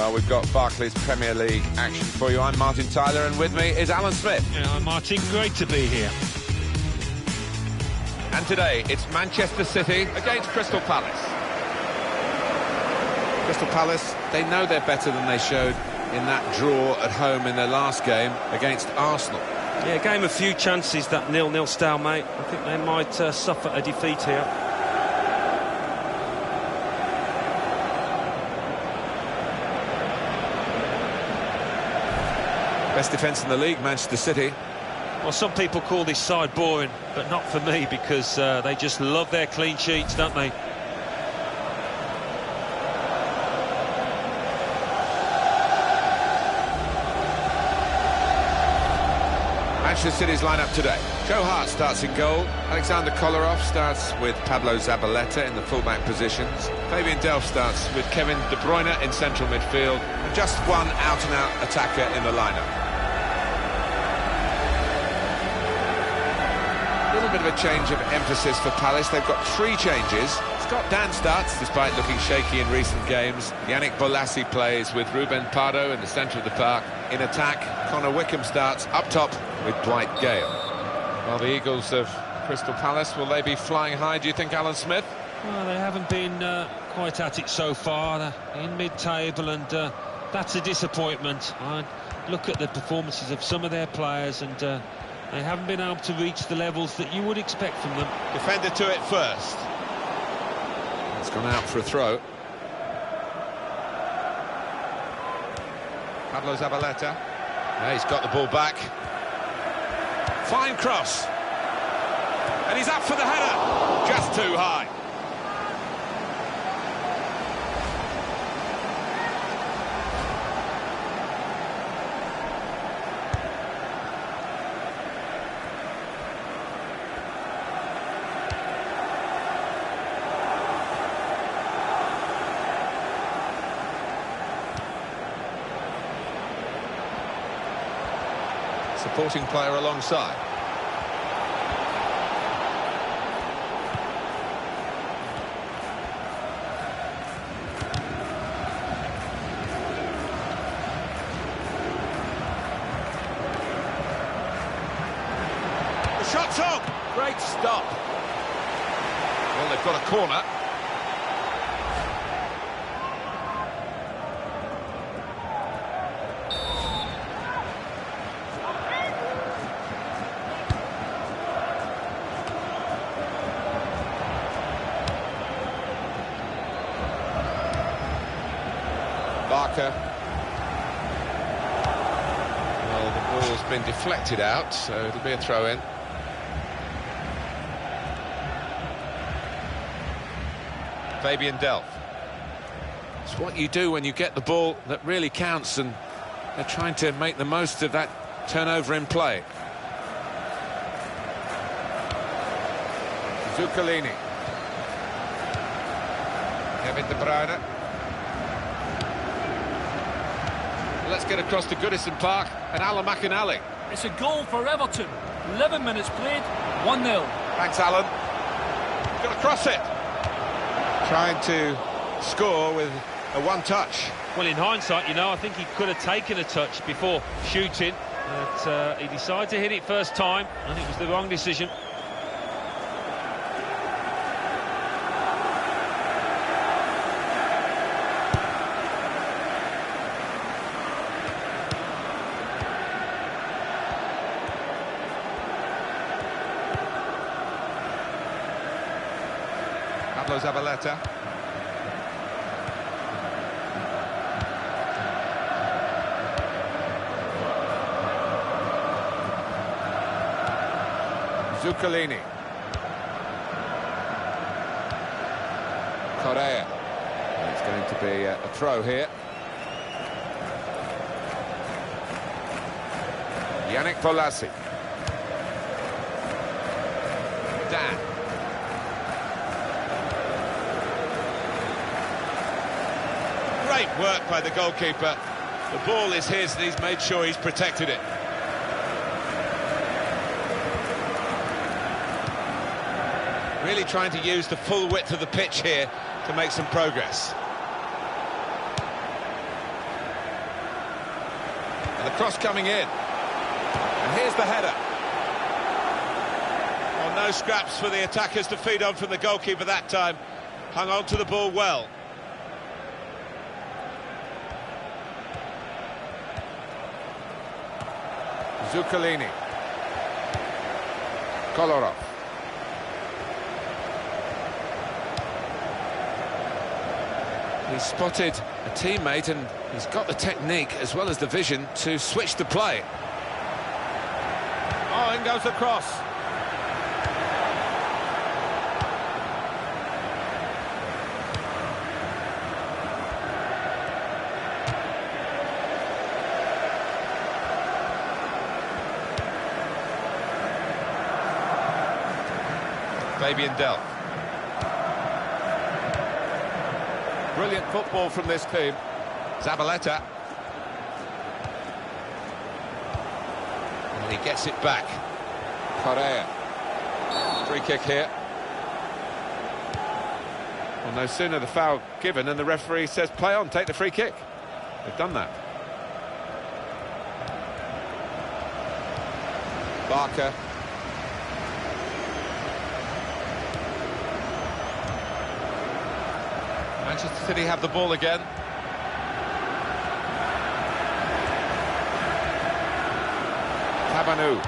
Well, we've got Barclays Premier League action for you. I'm Martin Tyler, and with me is Alan Smith. Yeah, Martin, great to be here. And today, it's Manchester City against Crystal Palace. Crystal Palace, they know they're better than they showed in that draw at home in their last game against Arsenal. Yeah, game a few chances, that 0-0 stalemate. I think they might suffer a defeat here. Best defence in the league, Manchester City. Well, some people call this side boring, but not for me, because they just love their clean sheets, don't they? Manchester City's lineup today. Joe Hart starts in goal. Alexander Kolarov starts with Pablo Zabaleta in the fullback positions. Fabian Delph starts with Kevin De Bruyne in central midfield. And just one out-and-out attacker in the lineup. A little bit of a change of emphasis for Palace. They've got 3 changes. Scott Dan starts, despite looking shaky in recent games. Yannick Bolasie plays with Ruben Pardo in the centre of the park. In attack, Connor Wickham starts up top with Dwight Gale. Well, the Eagles of Crystal Palace, will they be flying high, do you think, Alan Smith? Well, they haven't been quite at it so far. They're in mid-table, and that's a disappointment. I look at the performances of some of their players, and they haven't been able to reach the levels that you would expect from them. Defender to it first. It's gone out for a throw. Pablo Zabaleta. Yeah, he's got the ball back. Fine cross. And he's up for the header. Just too high. Supporting player alongside. The shot's on! Great stop. Well, they've got a corner. Barker. Well, the ball's been deflected out, so it'll be a throw-in. Fabian Delph. It's what you do when you get the ball that really counts, and they're trying to make the most of that turnover in play. Zuccolini. Kevin De Bruyne. Let's get across to Goodison Park and Alan McInally. It's a goal for Everton. 11 minutes played, 1-0. Thanks, Alan. Got to cross it. Trying to score with a one-touch. Well, in hindsight, you know, I think he could have taken a touch before shooting, but he decided to hit it first time, and it was the wrong decision. Pablo Zabaleta. Zuccolini. Correa. It's going to be a throw here. Yannick Bolasie. Dan. Great work by the goalkeeper. The ball is his and he's made sure he's protected it. Really trying to use the full width of the pitch here to make some progress. And the cross coming in. And here's the header. Well, no scraps for the attackers to feed on from the goalkeeper that time. Hung on to the ball well. Zuccolini. Kolarov. He's spotted a teammate and he's got the technique as well as the vision to switch the play. Oh, in goes the cross. Fabian Delph. Brilliant football from this team. Zabaleta. And he gets it back. Correa. Free kick here. Well, no sooner the foul given and the referee says play on, take the free kick. They've done that. Barker. Manchester City have the ball again. Tabanu.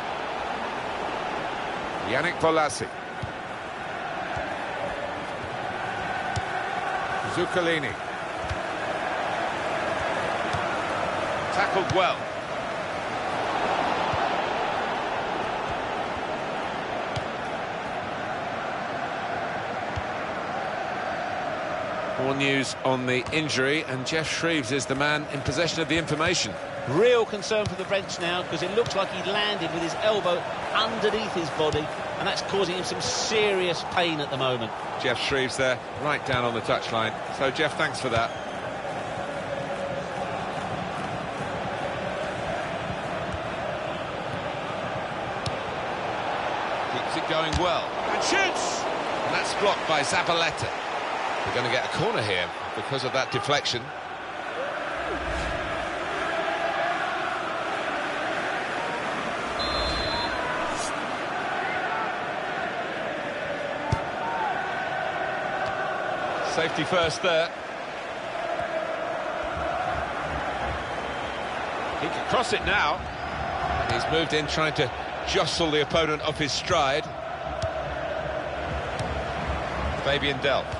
Yannick Bolasie. Zuccolini. Tackled well. More news on the injury, and Jeff Shreves is the man in possession of the information. Real concern for the French now, because it looks like he landed with his elbow underneath his body, and that's causing him some serious pain at the moment. Jeff Shreves there, right down on the touchline. So, Jeff, thanks for that. Keeps it going well. And shoots! And that's blocked by Zabaleta. We're going to get a corner here because of that deflection. Safety first there. He can cross it now. And he's moved in trying to jostle the opponent off his stride. Fabian Delph.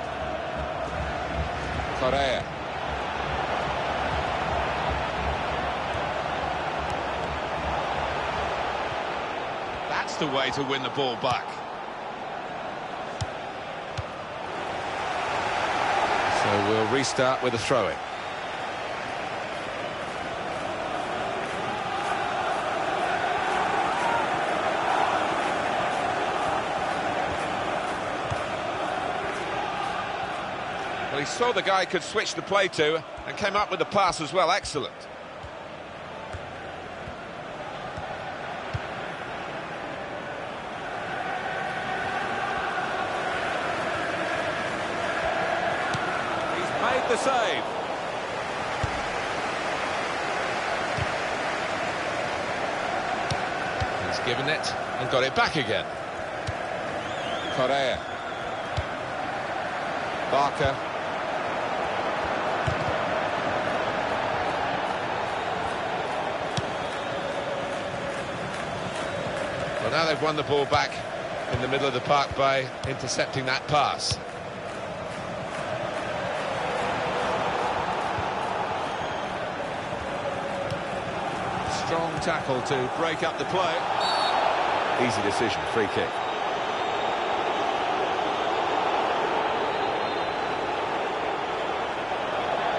Correa. That's the way to win the ball back. So we'll restart with a throw-in. Well, he saw the guy could switch the play to and came up with the pass as well. Excellent. He's made the save. He's given it and got it back again. Correa. Barker. Well, now they've won the ball back in the middle of the park by intercepting that pass. Strong tackle to break up the play. Easy decision, free kick.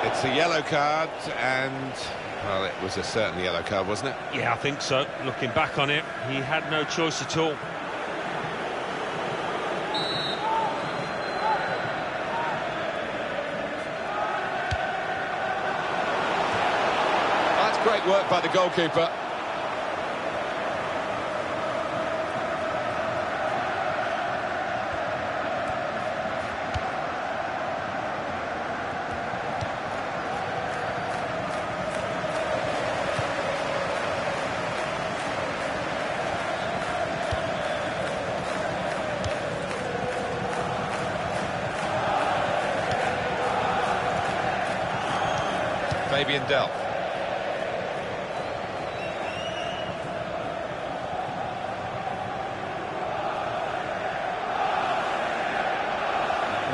It's a yellow card and... well, it was a certain yellow card, wasn't it? Yeah, I think so. Looking back on it, he had no choice at all. That's great work by the goalkeeper. Fabian Delph.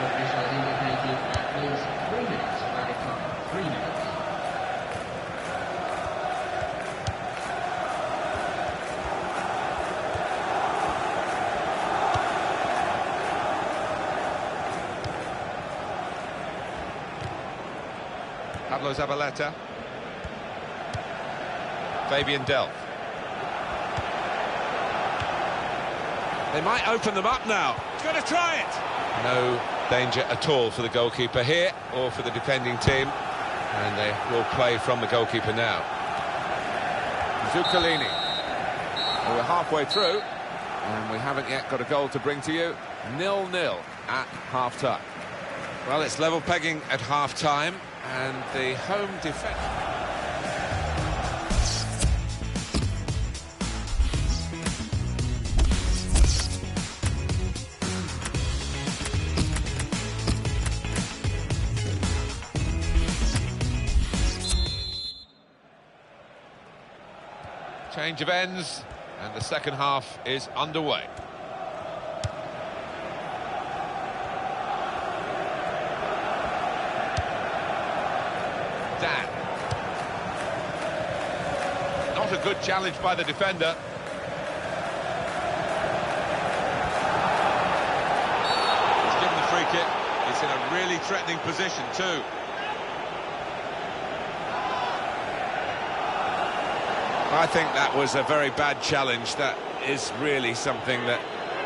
Officials indicated at least 3 minutes of added time. 3 minutes. Pablo Zabaleta. Fabian Delph. They might open them up now. He's going to try it. No danger at all for the goalkeeper here or for the defending team. And they will play from the goalkeeper now. Zuccalini. Well, we're halfway through and we haven't yet got a goal to bring to you. 0-0 at half-time. Well, it's level pegging at half-time and the home defence. Change of ends, and the second half is underway. Dan. Not a good challenge by the defender. He's given the free kick. It's in a really threatening position too. I think that was a very bad challenge. That is really something that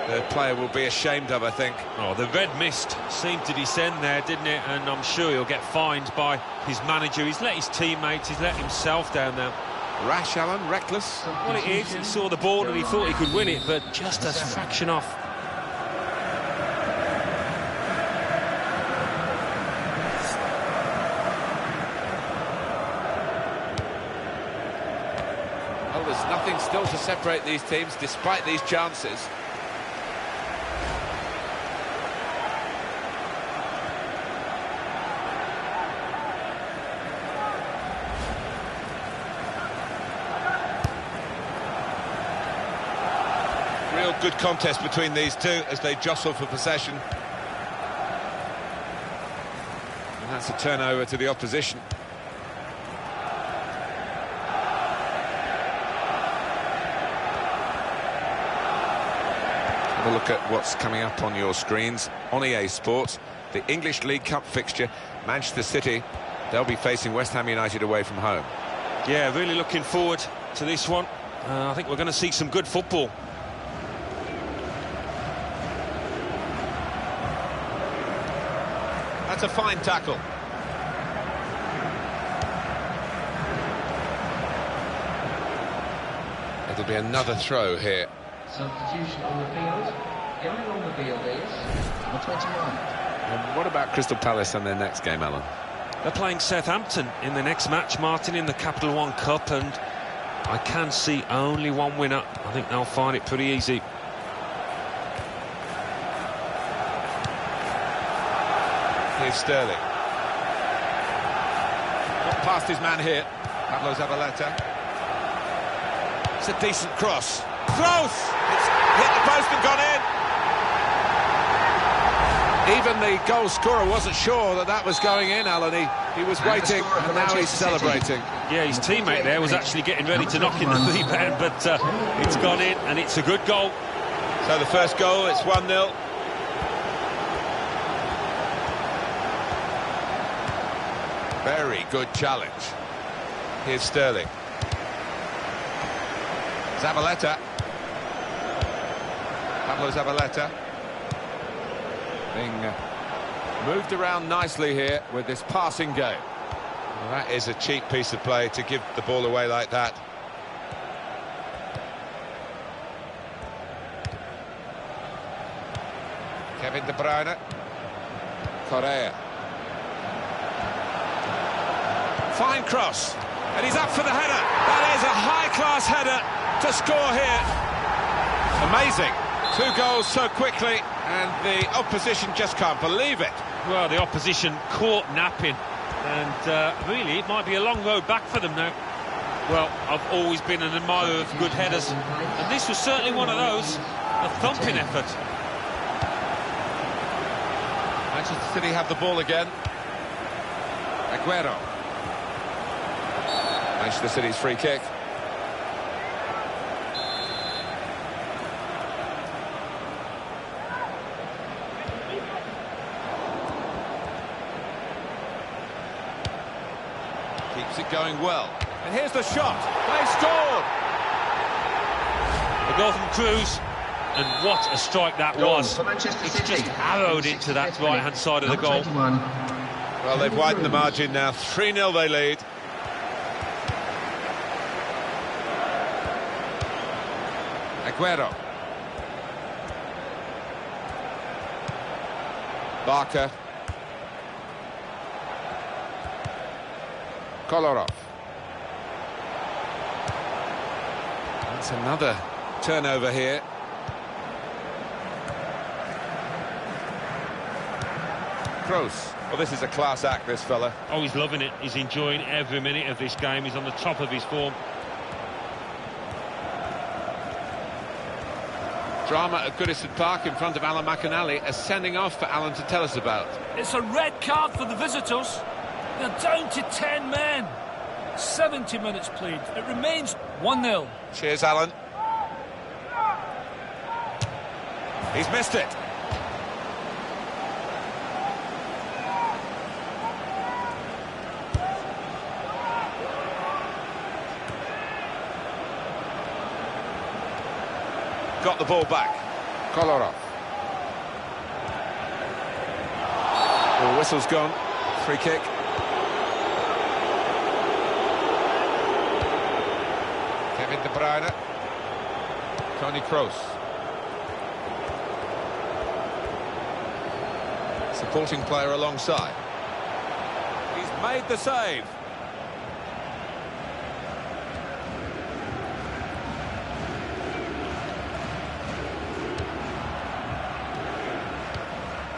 the player will be ashamed of, I think. Oh, the red mist seemed to descend there, didn't it? And I'm sure he'll get fined by his manager. He's let his teammates, he's let himself down now. Rash, Alan, reckless. What it is, he saw the ball and he thought he could win it, but just a fraction off. Well, there's nothing still to separate these teams, despite these chances. Real good contest between these two as they jostle for possession. And that's a turnover to the opposition. Have a look at what's coming up on your screens. On EA Sports, the English League Cup fixture, Manchester City, they'll be facing West Ham United away from home. Yeah, really looking forward to this one. I think we're going to see some good football. That's a fine tackle. It'll be another throw here. Substitution on the field. Going on the field is number 21. And what about Crystal Palace and their next game, Alan? They're playing Southampton in the next match, Martin, in the Capital One Cup, and I can see only one winner. I think they'll find it pretty easy. Here's Sterling. Got past his man here. Pablo Zabaleta. It's a decent cross. Close! It's hit the post and gone in. Even the goal scorer wasn't sure that that was going in, Alan. He was waiting, and now he's celebrating. Yeah, his teammate there was actually getting ready to knock in the rebound, but it's gone in, and it's a good goal. So the first goal, it's 1-0. Very good challenge. Here's Sterling. Zabaleta. Pablo Zabaleta. Being moved around nicely here with this passing game. Well, that is a cheap piece of play to give the ball away like that. Kevin De Bruyne. Correa. Fine cross, and he's up for the header. That is a high-class header to score here. Amazing. 2 goals so quickly, and the opposition just can't believe it. Well, the opposition caught napping. And really, it might be a long road back for them now. Well, I've always been an admirer of good headers, and this was certainly one of those. A thumping effort. Manchester City have the ball again. Aguero. Manchester City's free kick. Keeps it going well. And here's the shot. They scored! The goal from Cruz, and what a strike that was. It's just arrowed into that right-hand side of the goal. Well, they've widened the margin now. 3-0 they lead. Aguero. Barker. Kolarov. That's another turnover here. Kroos. Well, this is a class act, this fella. Oh, he's loving it. He's enjoying every minute of this game. He's on the top of his form. Drama at Goodison Park in front of Alan McInally. A sending off for Alan to tell us about. It's a red card for the visitors. They're down to 10 men. 70 minutes played. It remains 1-0. Cheers, Alan. He's missed it. Got the ball back. Kolarov. The whistle's gone. Free kick. Kevin De Bruyne. Toni Kroos. Supporting player alongside. He's made the save.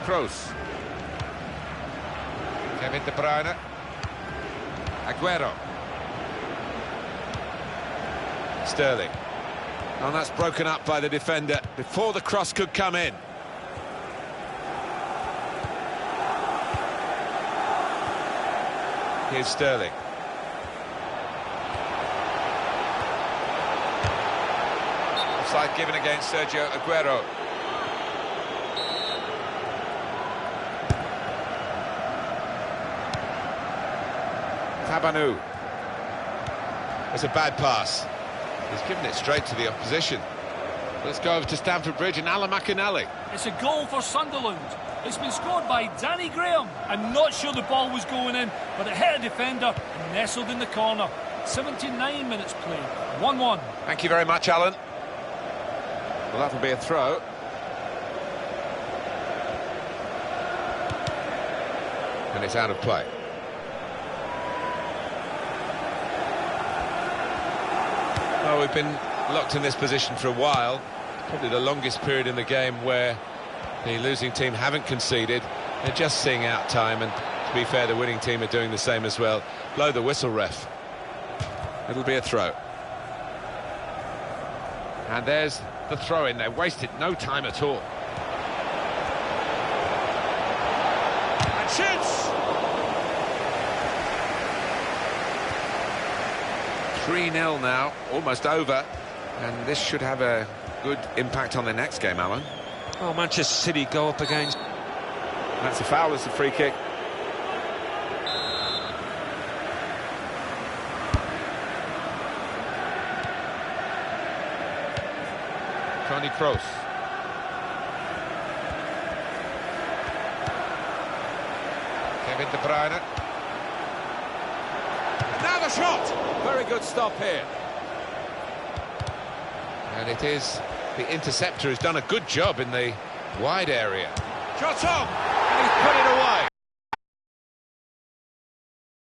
Kroos. Kevin De Bruyne. Aguero. Sterling. And that's broken up by the defender before the cross could come in. Here's Sterling. Offside given against Sergio Aguero. Tabanu. It's a bad pass. He's given it straight to the opposition. Let's go over to Stamford Bridge and Alan McInally. It's a goal for Sunderland. It's been scored by Danny Graham. I'm not sure the ball was going in, but it hit a defender and nestled in the corner. 79 minutes played. 1-1. Thank you very much, Alan. Well, that'll be a throw. And it's out of play. Well, we've been locked in this position for a while. Probably the longest period in the game where the losing team haven't conceded. They're just seeing out time, and to be fair, the winning team are doing the same as well. Blow the whistle, ref. It'll be a throw. And there's the throw in. They wasted no time at all. And shoots! 3-0 now, almost over, and this should have a good impact on their next game, Alan. Well, Manchester City go up against... That's a foul, it's a free kick. Toni Kroos. Kevin De Bruyne. And now the shot! Very good stop here. And it is the interceptor who's done a good job in the wide area. Shot on! And he's put it away.